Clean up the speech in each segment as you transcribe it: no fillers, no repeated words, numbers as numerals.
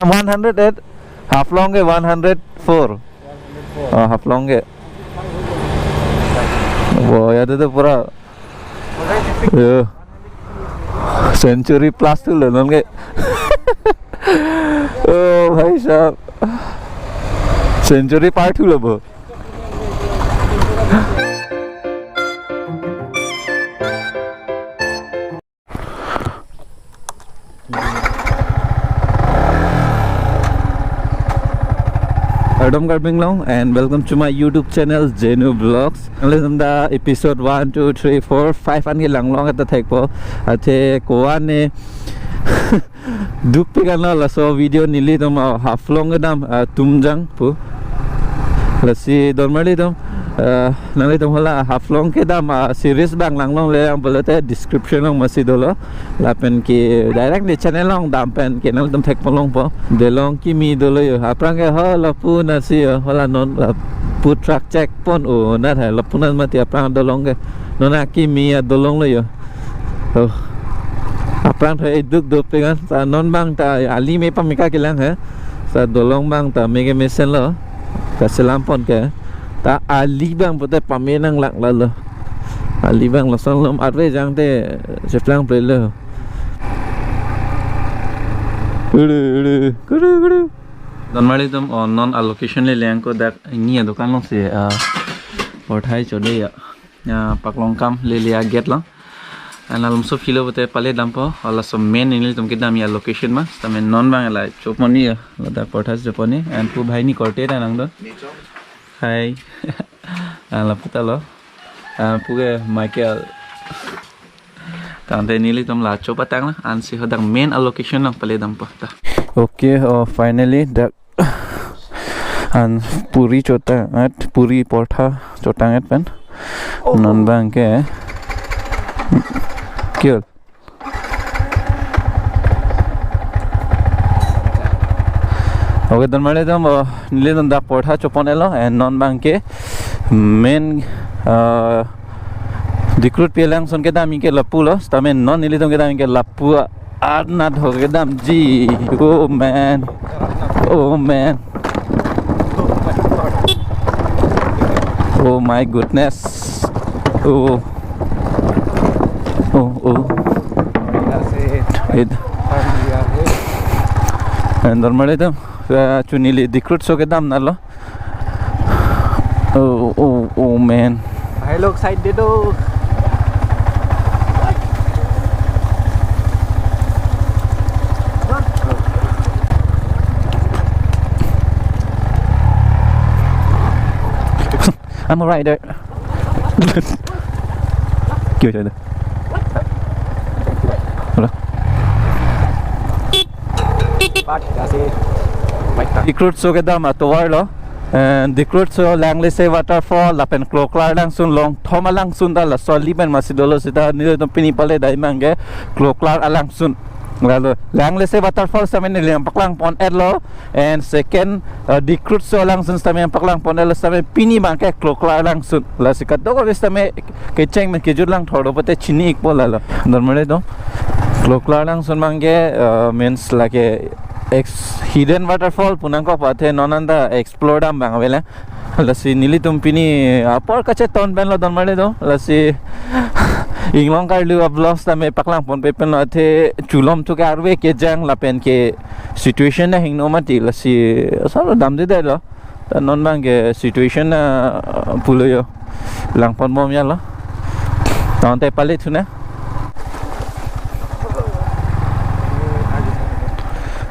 108 half long ke 104 half long ke वो याद है तो पूरा सेंचुरी प्लस तो ले लोगे ओ भाई साहब सेंचुरी पार्ट हुआ वो Adam Karbi and welcome to my YouTube channel Jenu Vlogs. Listen the episode 1, 2, 3, 4, 5 and Langlong at the take po. Ate koane duk pikan la so video nili tom half long dam tumjang po. Let's see normally tom nali tom hola half long ke dam series bang Langlong le ang bolete description long masih dolo lapen ki direct di channel long dam pen ke nal tom tek polong po delong kimi dolo yo aprang ke hola pu nasi hola non pu track check pon o na thai lapunan mati aprang dolong ke nona kimi dolong lo yo aprang thai duk duk pe kan sa non bang ta ali me pamika kilang ha sa dolong bang ta mege mesen lo ka selam pon ke ta ali bang pote pamenang lak lalo ali bang lasang lom arve jang te seplang plelo guru normally tum non allocation le leng ko dak ni dukan long se porthai chode ya paklongkam le liya get lo analum so filo bote pale dampo ala so main inil tum ke dam ya location ma tame non bang la choponi la da porthai choponi and pu bhai ni korte ta nang do hai la puta lo puge Michael tante nili tom la chopa tang la an si hodang main allocation lang pale dam pa ta okay finally that an puri chota at puri portha chotang at pen non bang ke kill okay dan male dam nili dam da portha choponelo and non bang ke main recruit pelang son ke dam ke lapu lo tame non nili dam ke dam ke lapu arna ho ke dam ji oh man oh my goodness oh it and normally dam chunili recruit so ke dam na lo oh man hai log side de do I'm alright there kêu trời đây recruit so ke dam towar lo and recruit so Langsun waterfall lapen KLO KLAR Langsun long thoma Langsun da la so liban masidolo sita ni to pini pale dai mange KLO KLAR Langsun lalu Langsun waterfall samen ni yang paklang pon lo and second recruit so Langsun samen paklang pon lo samen pini bangke KLO KLAR Langsun la sikat do ko same kecheng men kejur lang thodo pate chini ik bola lo normally do KLO KLAR Langsun mange means like hidden waterfall punang ko pathe nonanda explore dam bang vela lasi nili tumpini apor kache ton ben lo don male do lasi Anglong Karbi vlogs tame paklang pon pe pen athe chulom to karwe ke jang la pen ke situation na hingno mati lasi salo dam de de lo ta non bang ke situation na pulo yo lang pon mom ya lo ton te pale thuna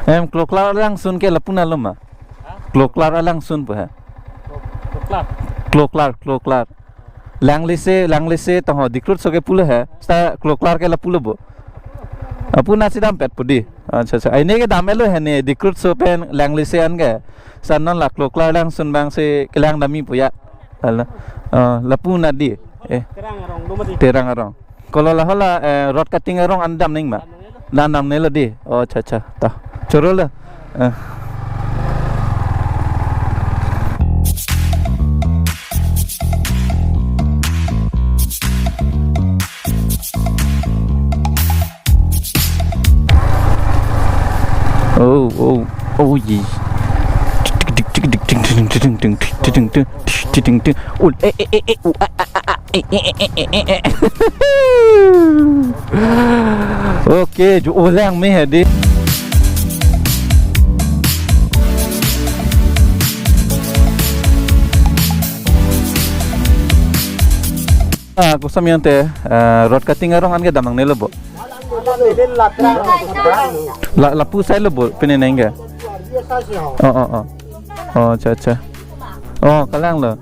KLO KLAR Langsun ke lapuna loma KLO KLAR Langsun po ha KLO KLAR Langlise to ho recruit so ke pulo ha sta KLO KLAR ke lapulo bo apuna sidam pet pudi acha aine ke damelo he ne recruit so pen Langlise an ge sanon la KLO KLAR Langsun bang se kelang dami puya ala lapuna di terang arong kalau la hola road cutting arong andam ning ma dandam ne lo di oh acha ta choro la oh Oh yeah. Okay, jo ulang mi hadi. Aku samian teh road cutting arong an ke damang ne lobo. La pusai lobo pene nengga. Oh. Oh, अच्छा. Oh, kalang lo.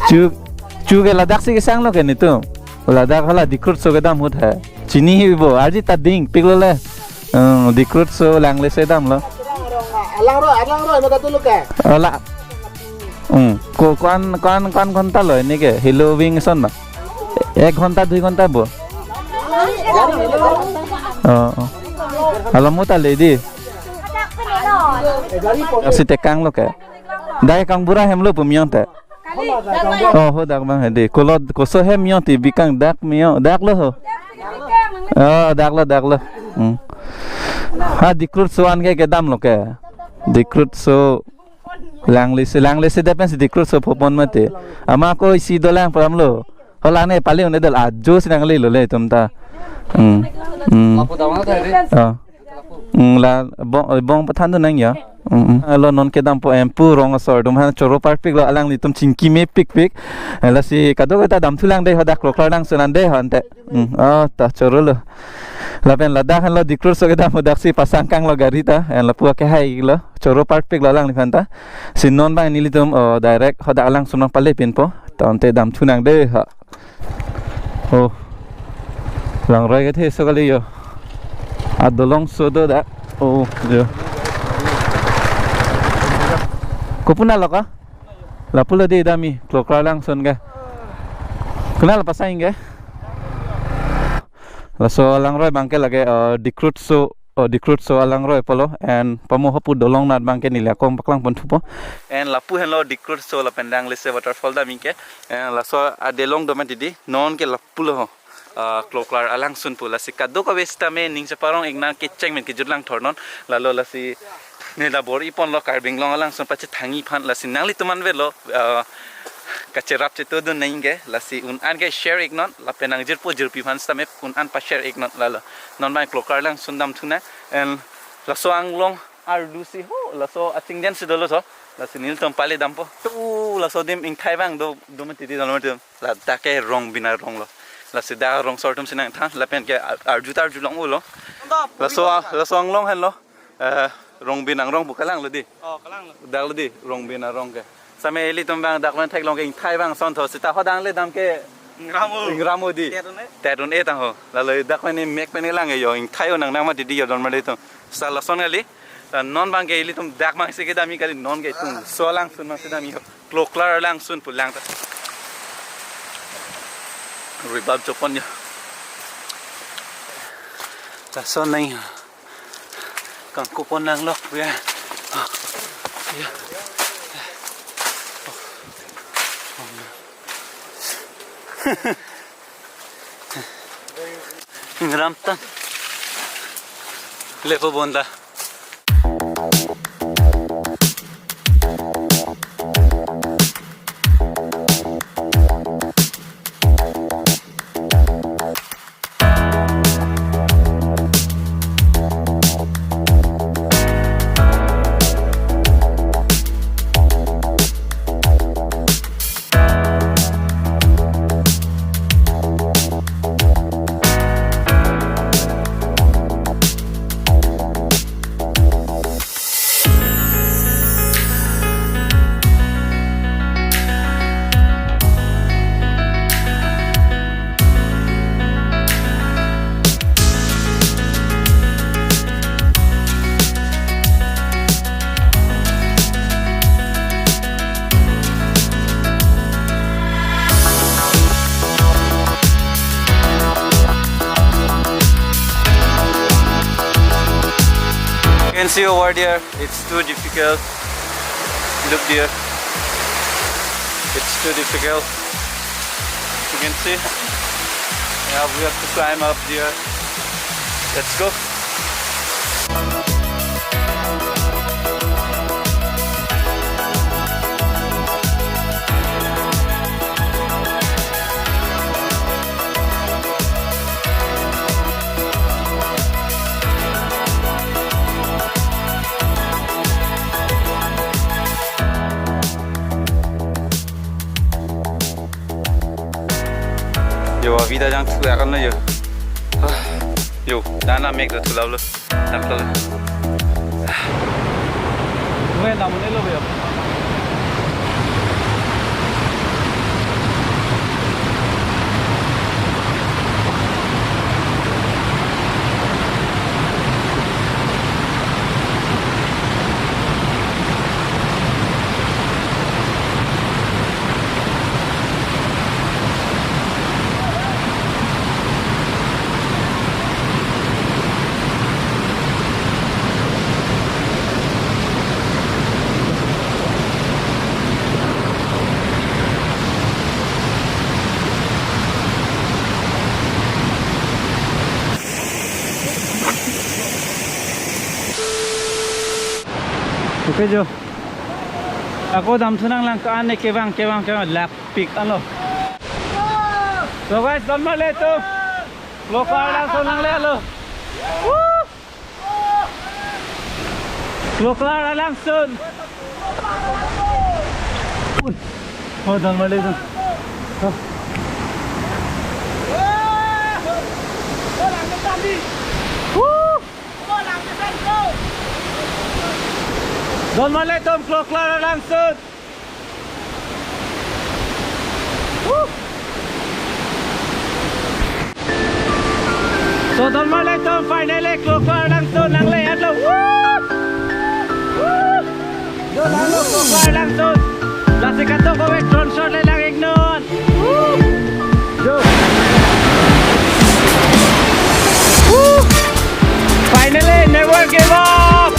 Chu के लद्दाख से के सांग लो के नहीं तो लद्दाख वाला दिक्कत सो के दाम होता है चीनी ही वो आज ही तदिंग पिघलो ले दिक्कत सो लैंग्ले से दाम लो अलांग रो मका तो लोग है अला कौन घंटा लो इन्हीं के हिलो विंग सन ना 1 घंटा 2 घंटा बो alam muta lady si tekang lo ke dai kang bura hem lo pumion te oh ho dak bang hedi kolot koso hem mion ti bikang dak mio dak lo ho oh dak lo ha dikrut soan ke dam lo ke dikrut so langli se depen si dikrut so popon mate ama ko si dolang pram lo hola ne pali one dal ajo sinang le lo le tumta la bong pathan tu nang ya lo non ke dam po empu rong asor dum han choro part pik lo alang li tum chingki me pik la si kado ta dam thulang dei hodak lo klar nang sunan dei han te ta choro lo la pen ladakh han lo dikrur so ke dam hodak si pasang kang lo gari ta en la pu ke hai lo choro part pik lo alang li han ta sin non ba ni li tum direct hodak alang sunang pale pin po ta te dam thunang dei ha oh lang roi ke the so kali yo adolong sodo da oh yo kopuna lo ka la pula de dami klokar lang son ga kenal pasaing ga la so lang roi bangke lage dikrut so alang roi polo and pamoho pu dolong nat bangke nila kom paklang pon thupo and la pu hello dikrut so la pendang lese waterfall da mingke and la so adelong do matidi non ke la pulo kloklar alang sun pula si kado ka westa me ning sa parong igna kitcheng men ki jutlang thornon lalo la si ne la bor ipon lo karbing long alang sun pache thangi phan la si nangli tuman ve lo kacherap che to do neinge la si un an ke share ignon la penang jir po jir pi phan sta me un an pa share ignon la non mai kloklar lang sun dam thuna and la so anglong ar lucy ho la so ating den si dolo so la si nil tom pale dam po tu la so dim in khai bang do mati di dolo la ta ke rong bina rong lo la si da rong sortum sinang than la pen ke arjutar julong ulo la so anglong hen lo rong binang rong bukalang lo di kalang lo dak lo di rong bina rong ke same eli tom bang dak man thek long ke thai bang son tho sita hodang le dam ke ngramo di terun e tang ho la le dak man mek pen lang e yo in thai onang nang ma di yo don ma le to sa la son ali non bang ke eli tom dak mang se ke dami kali non ke tum so lang sun ma se dami kloklar lang sun pu lang ta ribab chopon ya ta son nai kang kupon nang lok ya ngram tan lepo bonda You can see over there, it's too difficult. Look there, it's too difficult. You can see, yeah, we have to climb up there. Let's go. vida jang tu akan lo yo yo dana make the tu lo nak lo gue namun lo yo oke jo aku dam senang lang ke ane kewang lak pik alo so guys don't male tu lokal langsung lang le alo lokal langsung oh don't male tu Don malay tom kloklar langsung. So don malay tom finally kloklar langsung nang layan lo. Don halo kloklar langsung. Lasik ato ko wek drone shot le lang ignon. Yo. Finally never give up.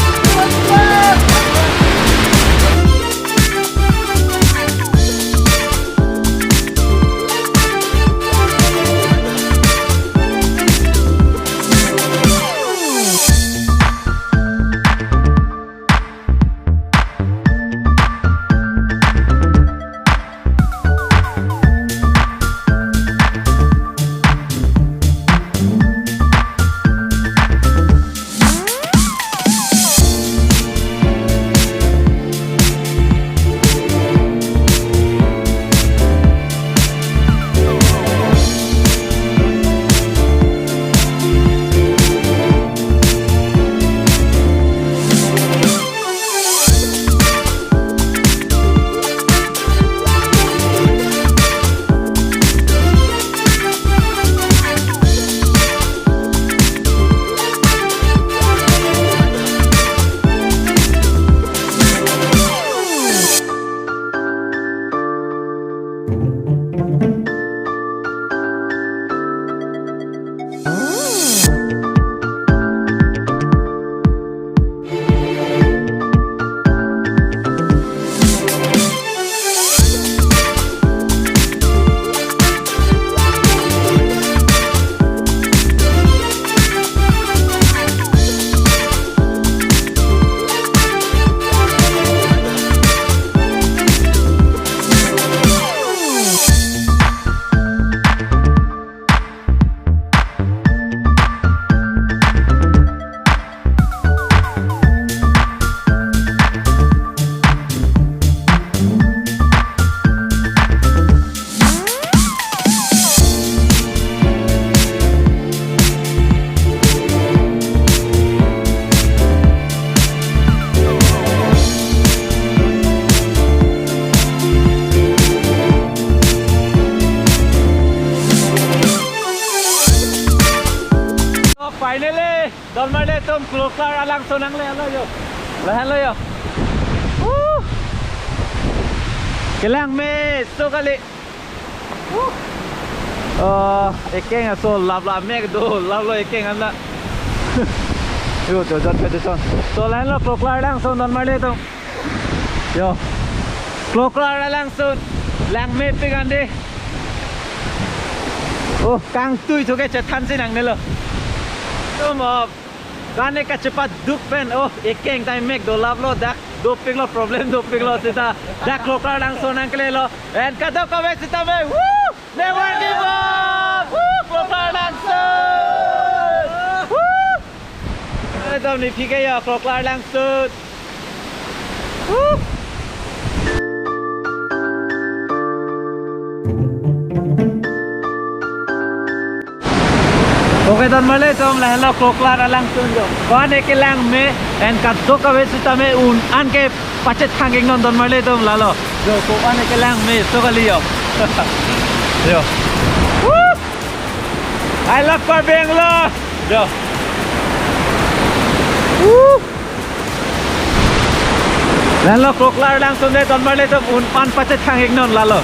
Finally, don malay tom kloklar langsung nang le alo yo. Lahan lo yo. Kelang me so kali. Ekeng so labla meg do lablo ekeng anda. Yo to jat pe son. So lahan lo kloklar langsung don malay tom. Yo. Kloklar langsung lang me pegande. Oh, kang tui joge chathan sin ang nelo. Gane ka cepat duk pen oh ekeng time make do love lo dak do ping lo problem do ping lo sita dak kloklar langsung nang kelelo and kado ko wek sita me woo never give up woo kloklar langsung woo ito ni pike ya kloklar langsung woo Oke dan malay tom lah hello koklar Langsun jo. Kawan ek lang me and kat do ka wes tame un an ke pachet thanging non don malay tom lalo. Jo kawan ek lang me so kali yo. Yo. Woo! I love Karbi Anglong. Jo. Woo! Hello koklar Langsun de don malay tom un an pachet thanging non lalo.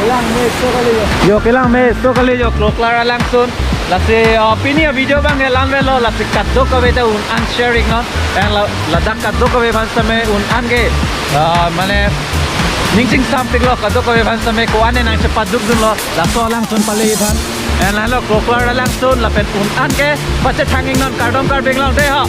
Kelang me so kali yo. Yo kelang me so kali yo koklar Langsun. Lasi pini video bang elam velo lasi kaddo kabe ta un an sharing no and ladak kaddo kabe ban same un an ge mane ningsing something lo kaddo kabe ban same ko ane nang se paduk dun lo la so Langsun pale ban and hello koklar Langsun la pen un an ge pache thanging non kardom karbing long de ha